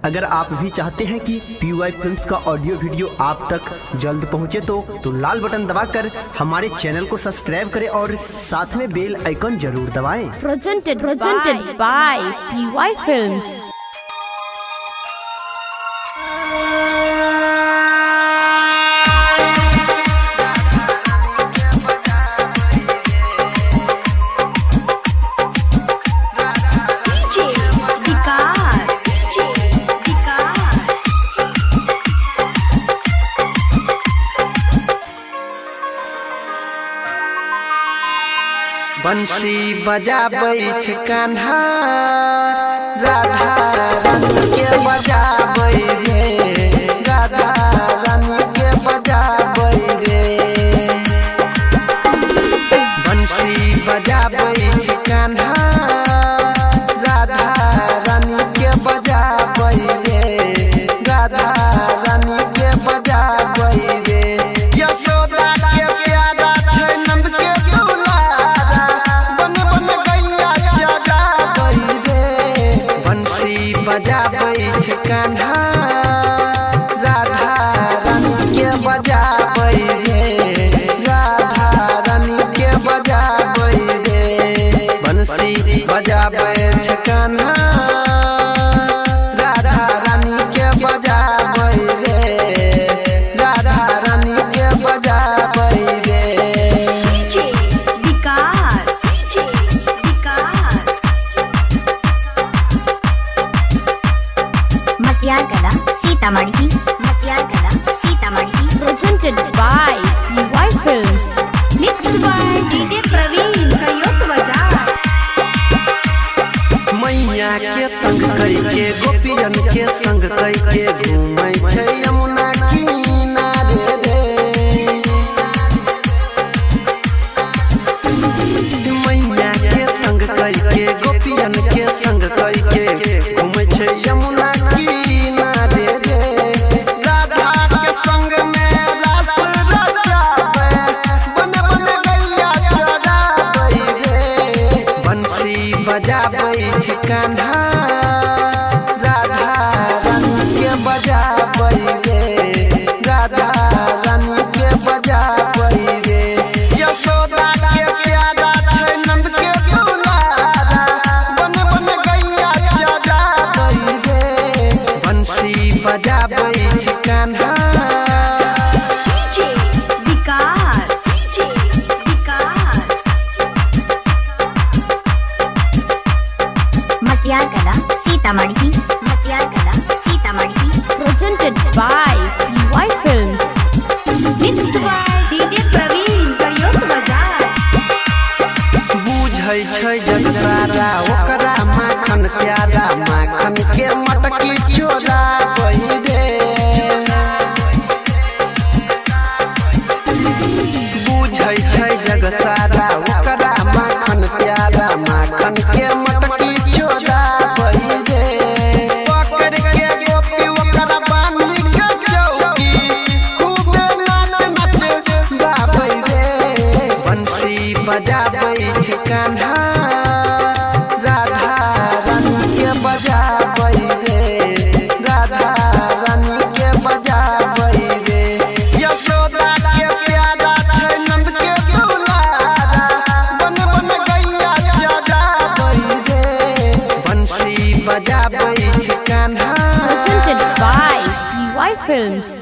अगर आप भी चाहते हैं कि PY फिल्म्स का ऑडियो वीडियो आप तक जल्द पहुंचे तो लाल बटन दबाकर हमारे चैनल को सब्सक्राइब करें और साथ में बेल आइकन जरूर दबाएं। Presented by PY Films। बंसी बजाबै छै कान्हा राधा रानी के बजाबै रे, राधा रानी के बजाबै रे। बंसी बजाबै छै कान्हा राधा रानी के बजाबै रे, राधा रानी के बजाबै रे। यशोदा के प्यारा छै नंद के दुलारा, बन बन गैया जगाबै रे। बंसी बजाबै छै कान्हा राधा रानी के बजाबै रे, राधा रानी के बजाबै रे। बंसी बजाबै छै कान्हा राधा रानी के बजाबै रे, राधा रानी के बजाबै रे। मटियारकला Sitamarhi, मटियारकला Sitamarhi. Presented by PY Films। Mixed by DJ प्रवीण करियोत बाजार। मैया के तंग कई के गोपियन के संग कई के घूमै छै यमुना किनारे रे। मैया के तंग कई के गोपियन के संग कई के घूमै छै यमुना किनारे रे। राधा के संग में रास रचाबै, बन बन गैया चराबै रे। बंसी बजाबै छै कान्हा राधा रानी के बजाबै रे, राधा रानी के बजाबै रे। यशोदा के प्यारा छै नंद के दुलारा, बन बन गैया जगाबै रे। बंसी बजाबै छै Kanha मटियारकला Sitamarhi, मटियारकला Sitamarhi. Presented by PY Films। Mixed by DJ प्रवीण करियोत बाजार। बुझै छै जग सारा ओकरा माखन प्यारा, माखन के मटकी चोराबै रे। बुझै छै जग सारा ओकरा माखन प्यारा, माखन के मटकी चोराबै रे। पकड़ के गोपी ओकरा बान्ही के चौकी, खूबे नाच नाच गाबै रे। बंसी बजाबै छै कान्हा राधा रानी के बजाबै रे, राधा रानी के बजाबै रे। यशोदा के प्यारा छै नंद के दुलारा, बन बन गैया जगाबै रे। बंसी बजाबै छै Kanha Presented by PY Films।